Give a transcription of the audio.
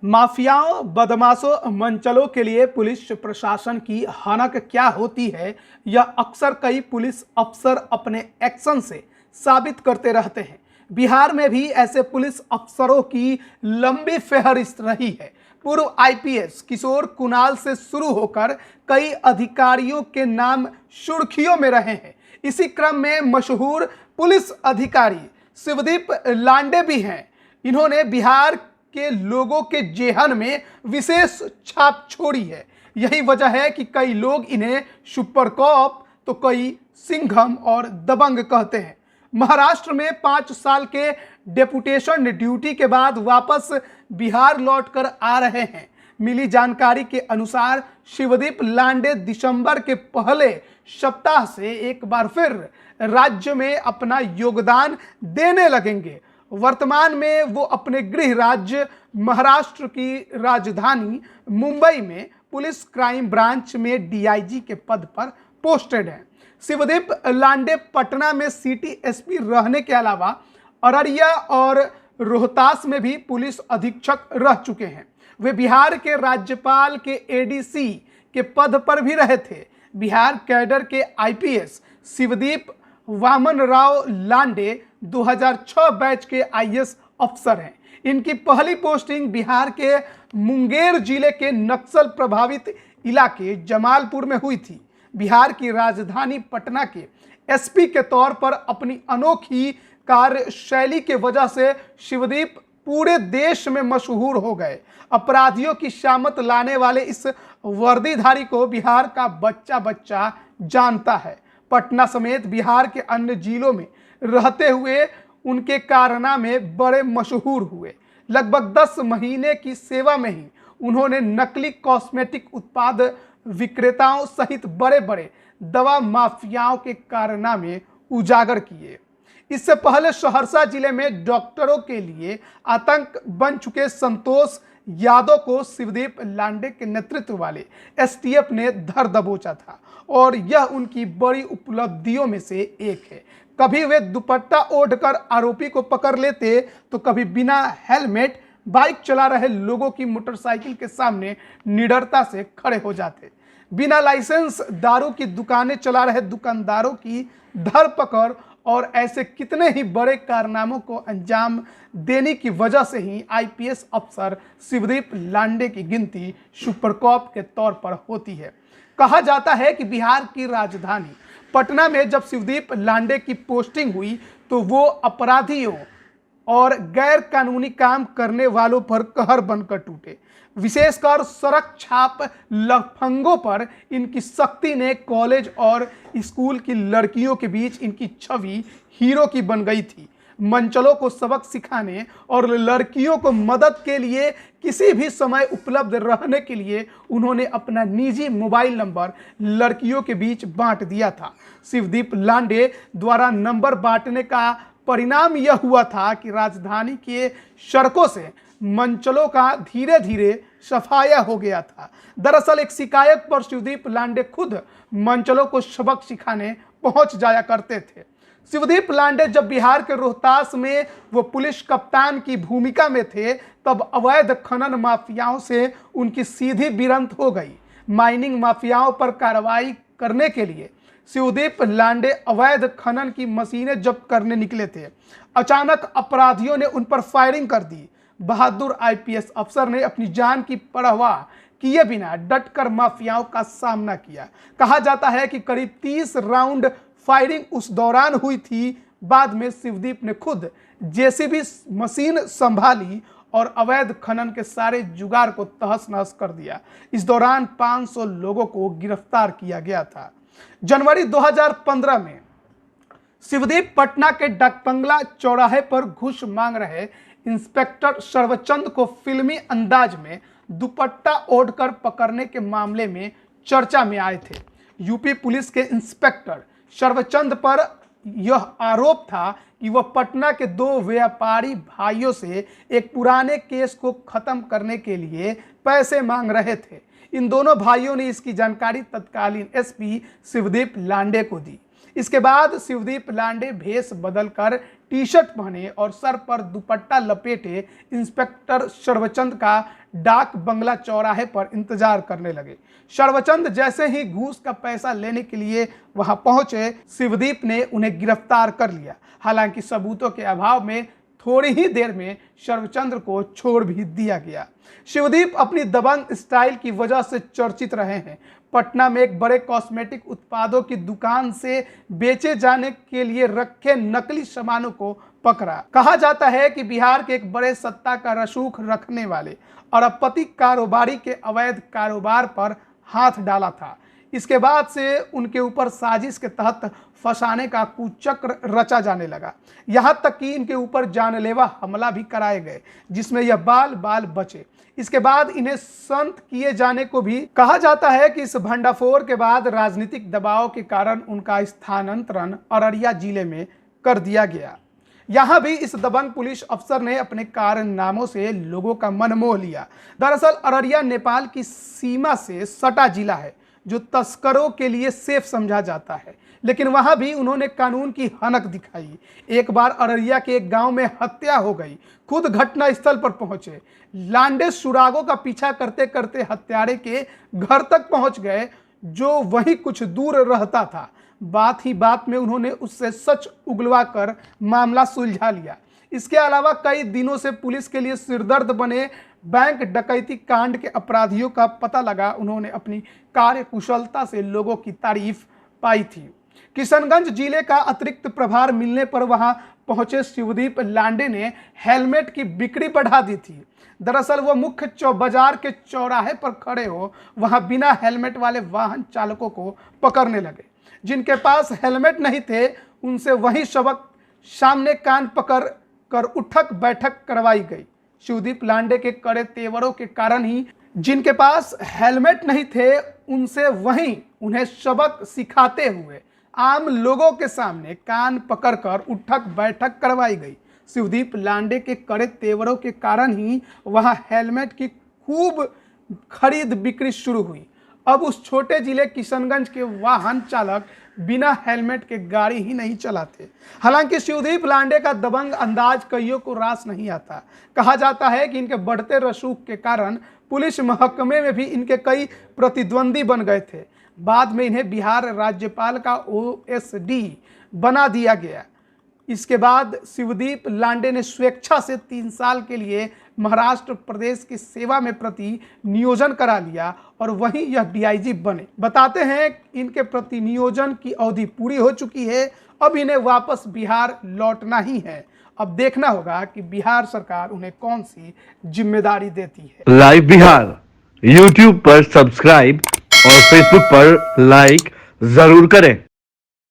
माफियाओं, बदमाशों, मंचलों के लिए पुलिस प्रशासन की हनक क्या होती है, यह अक्सर कई पुलिस अफसर अपने एक्शन से साबित करते रहते हैं। बिहार में भी ऐसे पुलिस अफसरों की लंबी फेहरिस्त रही है। पूर्व आईपीएस किशोर कुणाल से शुरू होकर कई अधिकारियों के नाम सुर्खियों में रहे हैं। इसी क्रम में मशहूर पुलिस अधिकारी शिवदीप लांडे भी हैं। इन्होंने बिहार के लोगों के जेहन में विशेष छाप छोड़ी है। यही वजह है कि कई लोग इन्हें सुपर कॉप तो कई सिंघम और दबंग कहते हैं। महाराष्ट्र में 5 साल के डेपुटेशन ड्यूटी के बाद वापस बिहार लौटकर आ रहे हैं। मिली जानकारी के अनुसार शिवदीप लांडे दिसंबर के पहले सप्ताह से एक बार फिर राज्य में अपना योगदान देने लगेंगे। वर्तमान में वो अपने गृह राज्य महाराष्ट्र की राजधानी मुंबई में पुलिस क्राइम ब्रांच में डीआईजी के पद पर पोस्टेड हैं। शिवदीप लांडे पटना में सिटी एसपी रहने के अलावा अररिया और रोहतास में भी पुलिस अधीक्षक रह चुके हैं। वे बिहार के राज्यपाल के एडीसी के पद पर भी रहे थे। बिहार कैडर के आईपीएस शिवदीप वामन राव लांडे 2006 बैच के आईएएस अफसर हैं। इनकी पहली पोस्टिंग बिहार के मुंगेर जिले के नक्सल प्रभावित इलाके जमालपुर में हुई थी। बिहार की राजधानी पटना के एसपी के तौर पर अपनी अनोखी कार्यशैली के वजह से शिवदीप पूरे देश में मशहूर हो गए। अपराधियों की शामत लाने वाले इस वर्दीधारी को बिहार का बच्चा बच्चा जानता है। पटना समेत बिहार के अन्य जिलों में रहते हुए उनके कारनामे बड़े मशहूर हुए। लगभग 10 महीने की सेवा में ही उन्होंने नकली कॉस्मेटिक उत्पाद विक्रेताओं सहित बड़े बड़े दवा माफियाओं के कारनामे उजागर किए। इससे पहले सहरसा जिले में डॉक्टरों के लिए आतंक बन चुके संतोष यादव को शिवदीप लांडे के नेतृत्व वाले एसटीएफ ने धर दबोचा था और यह उनकी बड़ी उपलब्धियों में से एक है। कभी वे दुपट्टा ओढ़कर आरोपी को पकड़ लेते तो कभी बिना हेलमेट बाइक चला रहे लोगों की मोटरसाइकिल के सामने निडरता से खड़े हो जाते। बिना लाइसेंस दारू की दुकानें चला रहे दुकानदारों की धरपकड़ और ऐसे कितने ही बड़े कारनामों को अंजाम देने की वजह से ही आईपीएस अफसर शिवदीप लांडे की गिनती सुपर कॉप के तौर पर होती है। कहा जाता है कि बिहार की राजधानी पटना में जब शिवदीप लांडे की पोस्टिंग हुई तो वो अपराधियों और गैर कानूनी काम करने वालों पर कहर बनकर टूटे। विशेषकर सड़क छाप लफंगों पर इनकी सख्ती ने कॉलेज और स्कूल की लड़कियों के बीच इनकी छवि हीरो की बन गई थी। मंचलों को सबक सिखाने और लड़कियों को मदद के लिए किसी भी समय उपलब्ध रहने के लिए उन्होंने अपना निजी मोबाइल नंबर लड़कियों के बीच बांट दिया था। शिवदीप लांडे द्वारा नंबर बांटने का परिणाम यह हुआ था कि राजधानी के सड़कों से मंचलों का धीरे धीरे सफाया हो गया था। दरअसल एक शिकायत पर शिवदीप लांडे खुद मंचलों को सबक सिखाने पहुंच जाया करते थे। शिवदीप लांडे जब बिहार के रोहतास में वो पुलिस कप्तान की भूमिका में थे तब अवैध खनन माफियाओं से उनकी सीधी भिड़ंत हो गई। माइनिंग माफियाओं पर कार्रवाई करने के लिए शिवदीप लांडे अवैध खनन की मशीनें जब्त करने निकले थे। अचानक अपराधियों ने उन पर फायरिंग कर दी। बहादुर आईपीएस अफसर ने अपनी जान की परवाह किए बिना डटकर माफियाओं का सामना किया। कहा जाता है कि करीब 30 राउंड फायरिंग उस दौरान हुई थी। बाद में शिवदीप ने खुद जेसीबी मशीन संभाली और अवैध खनन के सारे जुगाड़ को तहस नहस कर दिया। इस दौरान 500 लोगों को गिरफ्तार किया गया था। जनवरी 2015 में शिवदीप पटना के डाकबंगला चौराहे पर घूस मांग रहे इंस्पेक्टर सर्वचंद को फिल्मी अंदाज में दुपट्टा ओढ़कर पकड़ने के मामले में चर्चा में आए थे। यूपी पुलिस के इंस्पेक्टर सर्वचंद पर यह आरोप था कि वह पटना के 2 व्यापारी भाइयों से एक पुराने केस को खत्म करने के लिए पैसे मांग रहे थे। इन दोनों भाइयों ने इसकी जानकारी तत्कालीन एसपी शिवदीप लांडे को दी। इसके बाद शिवदीप लांडे भेष बदलकर टी शर्ट पहने और सर पर दुपट्टा लपेटे इंस्पेक्टर सर्वचंद का डाक बंगला चौराहे पर इंतजार करने लगे। सर्वचंद जैसे ही घूस का पैसा लेने के लिए वहां पहुंचे, शिवदीप ने उन्हें गिरफ्तार कर लिया। हालांकि सबूतों के अभाव में थोड़ी ही देर में सर्वचंद्र को छोड़ भी दिया गया। शिवदीप अपनी दबंग स्टाइल की वजह से चर्चित रहे हैं। पटना में एक बड़े कॉस्मेटिक उत्पादों की दुकान से बेचे जाने के लिए रखे नकली सामानों को पकड़ा। कहा जाता है कि बिहार के एक बड़े सत्ता का रसूख रखने वाले और अरबपति कारोबारी के अवैध कारोबार पर हाथ डाला था। इसके बाद से उनके ऊपर साजिश के तहत फंसाने का कुचक्र रचा जाने लगा। यहां तक कि इनके ऊपर जानलेवा हमला भी कराए गए, जिसमें यह बाल बाल बचे। इसके बाद इन्हें संत किए जाने को भी कहा जाता है कि इस भंडाफोड़ के बाद राजनीतिक दबाव के कारण उनका स्थानांतरण अररिया जिले में कर दिया गया। यहां भी इस दबंग पुलिस अफसर ने अपने कारनामों से लोगों का मन मोह लिया। दरअसल अररिया नेपाल की सीमा से सटा जिला है, जो तस्करों के लिए सेफ समझा जाता है, लेकिन वहां भी उन्होंने कानून की हनक दिखाई। एक बार अररिया के एक गांव में हत्या हो गई। खुद घटना स्थल पर पहुंचे लांडे सुरागों का पीछा करते करते हत्यारे के घर तक पहुंच गए, जो वहीं कुछ दूर रहता था। बात ही बात में उन्होंने उससे सच उगलवा कर मामला सुलझा लिया। इसके अलावा कई दिनों से पुलिस के लिए सिरदर्द बने बैंक डकैती कांड के अपराधियों का पता लगा। उन्होंने अपनी कार्यकुशलता से लोगों की तारीफ पाई थी। किशनगंज जिले का अतिरिक्त प्रभार मिलने पर वहां पहुंचे शिवदीप लांडे ने हेलमेट की बिक्री बढ़ा दी थी। दरअसल वो मुख्य बाजार के चौराहे पर खड़े हो वहां बिना हेलमेट वाले वाहन चालकों को पकड़ने लगे। जिनके पास हेलमेट नहीं थे उनसे वही सबक सामने कान पकड़ कर उठक बैठक करवाई गई। शिवदीप लांडे के कड़े तेवरों के कारण ही जिनके पास हेलमेट नहीं थे उनसे वहीं उन्हें सबक सिखाते हुए आम लोगों के सामने कान पकड़कर उठक बैठक करवाई गई। शिवदीप लांडे के कड़े तेवरों के कारण ही वहां हेलमेट की खूब खरीद बिक्री शुरू हुई। अब उस छोटे जिले किशनगंज के वाहन चालक बिना हेलमेट के गाड़ी ही नहीं चलाते। हालांकि शिवदीप लांडे का दबंग अंदाज कईयों को रास नहीं आता। कहा जाता है कि इनके बढ़ते रसूख के कारण पुलिस महकमे में भी इनके कई प्रतिद्वंदी बन गए थे। बाद में इन्हें बिहार राज्यपाल का OSD बना दिया गया। इसके बाद शिवदीप लांडे ने स्वेच्छा से 3 साल के लिए महाराष्ट्र प्रदेश की सेवा में प्रति नियोजन करा लिया और वहीं यह DIG बने। बताते हैं इनके प्रति नियोजन की अवधि पूरी हो चुकी है। अब इन्हें वापस बिहार लौटना ही है। अब देखना होगा कि बिहार सरकार उन्हें कौन सी जिम्मेदारी देती है। लाइव बिहार YouTube पर सब्सक्राइब और Facebook पर लाइक जरूर करें।